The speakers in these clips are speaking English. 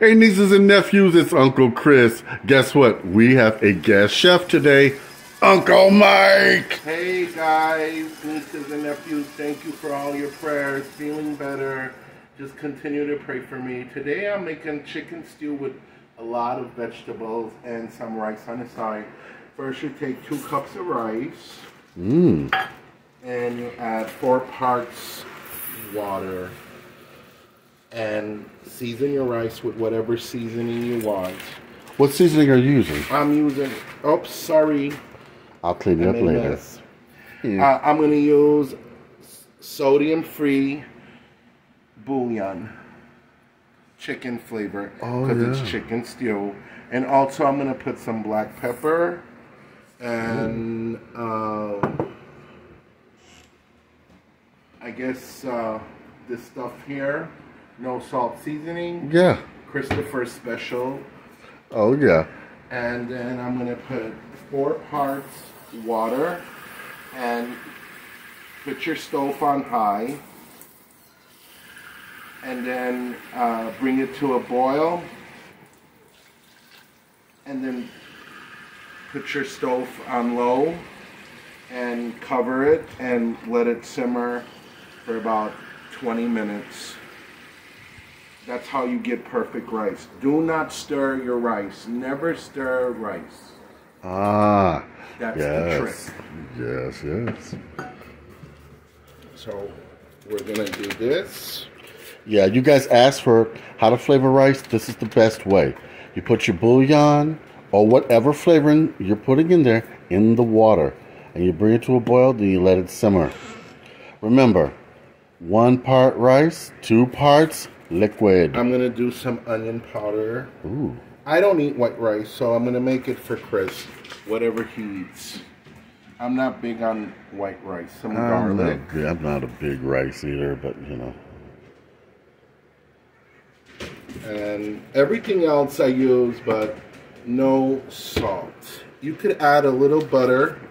Hey nieces and nephews, it's Uncle Chris. Guess what? We have a guest chef today, Uncle Mike. Hey guys, nieces and nephews, thank you for all your prayers. Feeling better. Just continue to pray for me. Today I'm making chicken stew with a lot of vegetables and some rice on the side. First you take 2 cups of rice. And you add 4 parts water. And season your rice with whatever seasoning you want. What seasoning are you using? I'm using, oops, sorry. I'll clean it up later. Yeah. I'm going to use sodium-free bouillon, chicken flavor, because it's chicken stew. And also I'm going to put some black pepper and I guess this stuff here. No salt seasoning. Yeah. Christopher special. Oh, yeah. And then I'm going to put 4 parts water and put your stove on high. And then bring it to a boil. And then put your stove on low and cover it and let it simmer for about 20 minutes. That's how you get perfect rice. Do not stir your rice. Never stir rice. Ah. That's the trick. Yes, yes. So we're going to do this. Yeah, you guys asked for how to flavor rice. This is the best way. You put your bouillon or whatever flavoring you're putting in there in the water. And you bring it to a boil, then you let it simmer. Remember, 1 part rice, 2 parts liquid. I'm going to do some onion powder. Ooh. I don't eat white rice, so I'm going to make it for Chris, whatever he eats. I'm not big on white rice. Some garlic. I'm not a big rice eater, but you know. And everything else I use, but no salt. You could add a little butter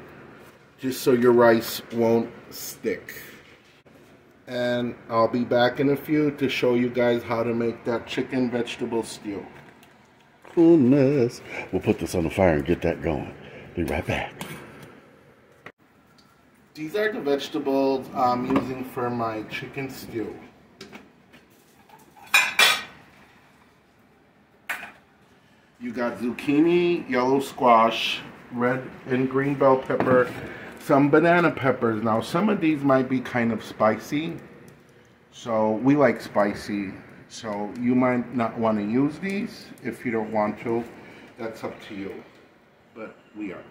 just so your rice won't stick. And I'll be back in a few to show you guys how to make that chicken vegetable stew. Coolness. We'll put this on the fire and get that going. Be right back. These are the vegetables I'm using for my chicken stew. You got zucchini, yellow squash, red and green bell pepper, some banana peppers. Now some of these might be kind of spicy, so we like spicy, so you might not want to use these. If you don't want to, that's up to you, but we are.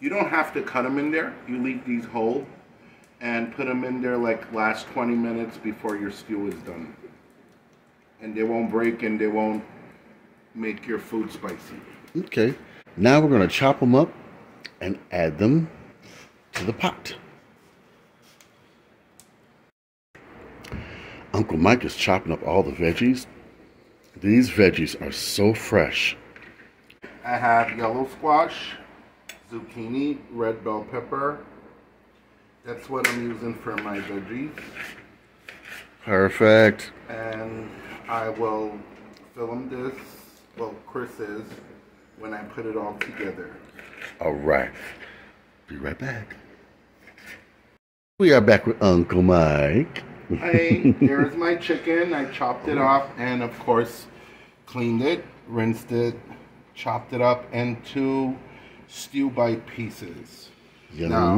You don't have to cut them in there. You leave these whole and put them in there like last 20 minutes before your stew is done, and they won't break and they won't make your food spicy. Okay, now we're going to chop them up and add them to the pot. Uncle Mike is chopping up all the veggies. These veggies are so fresh. I have yellow squash, zucchini, red bell pepper. That's what I'm using for my veggies. Perfect. And I will film this, well, Chris is, when I put it all together. All right. Be right back. We are back with Uncle Mike. Hey, there's my chicken. I chopped it up and, of course, cleaned it, rinsed it, chopped it up into stew bite pieces. Now,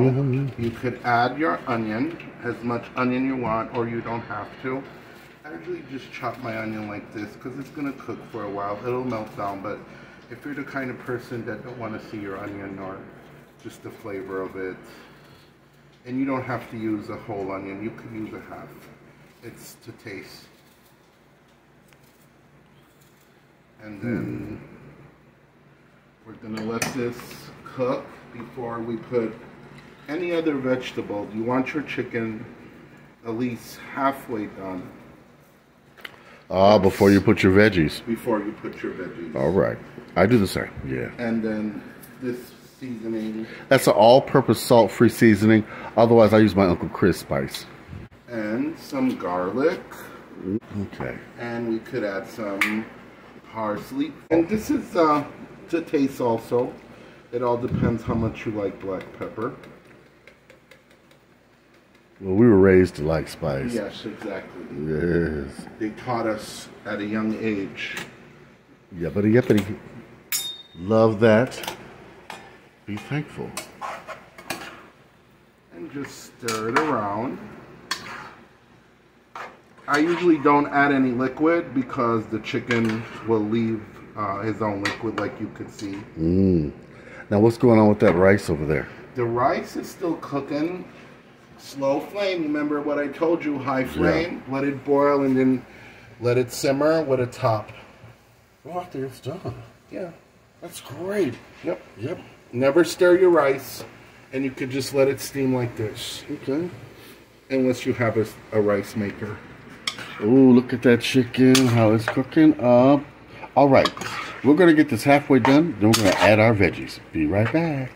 you could add your onion, as much onion you want, or you don't have to. I usually just chop my onion like this because it's going to cook for a while. It'll melt down, but if you're the kind of person that don't want to see your onion or just the flavor of it, and you don't have to use a whole onion, you could use a half. It's to taste. And then we're going to let this cook before we put any other vegetable. You want your chicken at least halfway done. Before you put your veggies. Before you put your veggies. All right. I do the same, yeah. And then this seasoning. That's an all-purpose salt-free seasoning. Otherwise, I use my Uncle Chris spice. And some garlic. Okay. And we could add some parsley. And this is to taste also. It all depends how much you like black pepper. Well, we were raised to like spice. Yes, exactly. Yes. They taught us at a young age. Yippity yippity. Love that. Be thankful. And just stir it around. I usually don't add any liquid because the chicken will leave his own liquid, like you could see. Now what's going on with that rice over there? The rice is still cooking. Slow flame. Remember what I told you, high flame. Yeah. Let it boil and then let it simmer with a top. Oh, after it's done. Yeah. That's great. Yep. Yep. Never stir your rice, and you could just let it steam like this. Okay. Unless you have a rice maker. Oh, look at that chicken, how it's cooking up. All right. We're going to get this halfway done, then we're going to add our veggies. Be right back.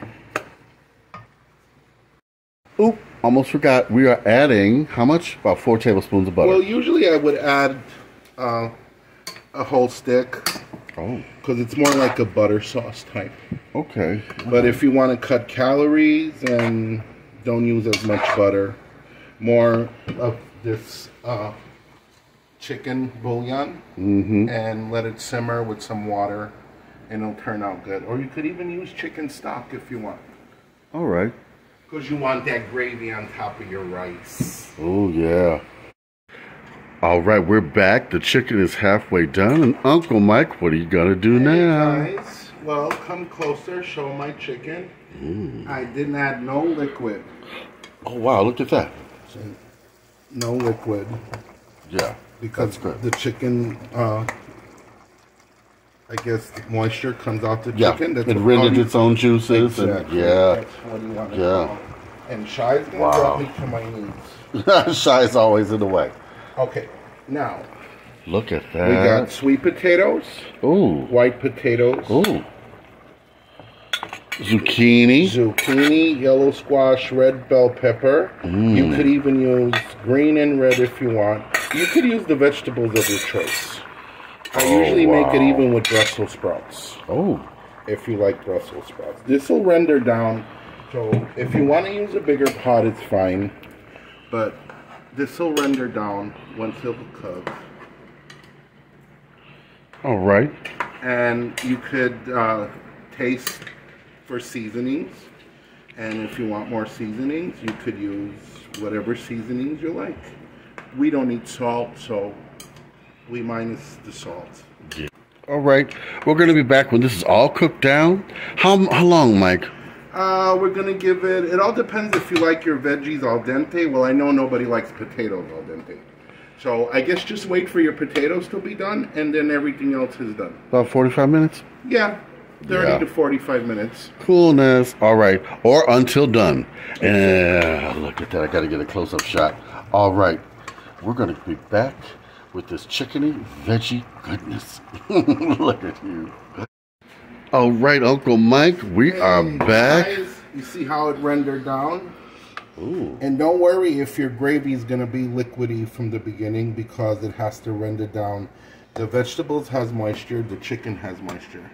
Oop, almost forgot. We are adding, how much? About 4 tablespoons of butter. Well, usually I would add a whole stick. Oh. Because it's more like a butter sauce type. Okay. But if you want to cut calories and don't use as much butter, more of this chicken bouillon and let it simmer with some water and it'll turn out good. Or you could even use chicken stock if you want. All right. Because you want that gravy on top of your rice. Oh, yeah. All right, we're back. The chicken is halfway done. And Uncle Mike, what are you going to do now? Guys, well, come closer. Show my chicken. I didn't add no liquid. Oh, wow. Look at that. So, no liquid. Yeah. Because the chicken, I guess, the moisture comes out the chicken. That's it rendered its own juices. Exactly. And, yeah. That's what you want to call. And Shy's going to drop me to my knees. Shy's always in the way. Okay, now. Look at that. We got sweet potatoes. Ooh. White potatoes. Ooh. Zucchini. Zucchini, yellow squash, red bell pepper. You could even use green and red if you want. You could use the vegetables of your choice. I usually make it even with Brussels sprouts. Oh. If you like Brussels sprouts. This will render down. So if you want to use a bigger pot, it's fine. But this will render down once it'll cook. All right. And you could taste for seasonings. And if you want more seasonings, you could use whatever seasonings you like. We don't eat salt, so we minus the salt. Yeah. All right. We're going to be back when this is all cooked down. How long, Mike? We're going to give it... It all depends if you like your veggies al dente. Well, I know nobody likes potatoes al dente. So I guess just wait for your potatoes to be done, and then everything else is done. About 45 minutes? Yeah. 30 to 45 minutes. Coolness. All right. Or until done. And look at that. I got to get a close-up shot. All right. We're going to be back with this chickeny veggie goodness. Look at you. All right, Uncle Mike, we are back. Guys, you see how it rendered down? Ooh. And don't worry if your gravy is going to be liquidy from the beginning because it has to render down. The vegetables has moisture, the chicken has moisture.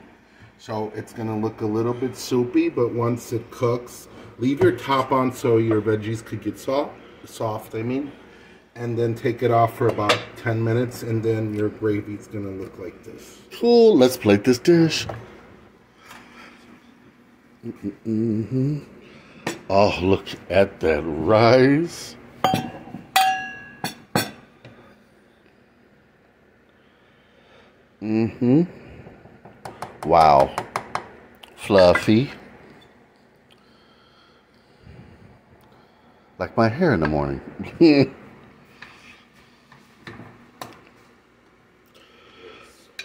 So it's going to look a little bit soupy, but once it cooks, leave your top on so your veggies could get soft, and then take it off for about 10 minutes, and then your gravy's going to look like this. Cool. Let's plate this dish. Oh, look at that rice. Wow. Fluffy. Like my hair in the morning.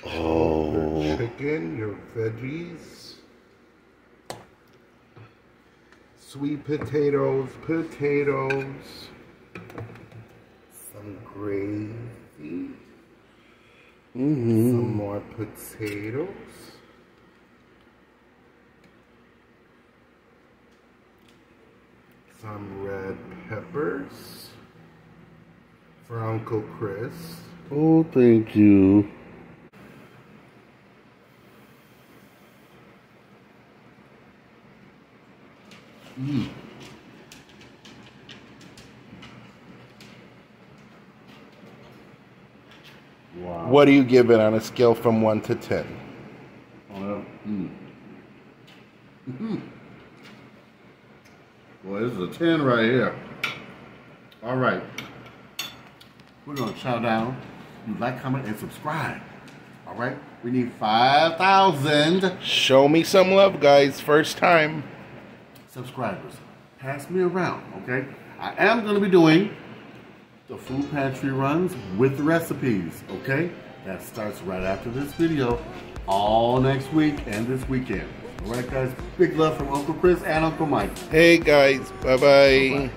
Oh. Your chicken, your veggies. Sweet potatoes, some gravy, some more potatoes, some red peppers for Uncle Chris. Oh, thank you. What do you give it on a scale from 1 to 10? Well, this is a 10 right here. All right. We're going to chow down. You like, comment, and subscribe. All right? We need 5,000 Show me some love, guys. First time. subscribers. Pass me around, okay? I am going to be doing the food pantry runs with the recipes, okay? That starts right after this video, all next week and this weekend. All right, guys? Big love from Uncle Chris and Uncle Mike. Hey, guys. Bye-bye. Bye-bye.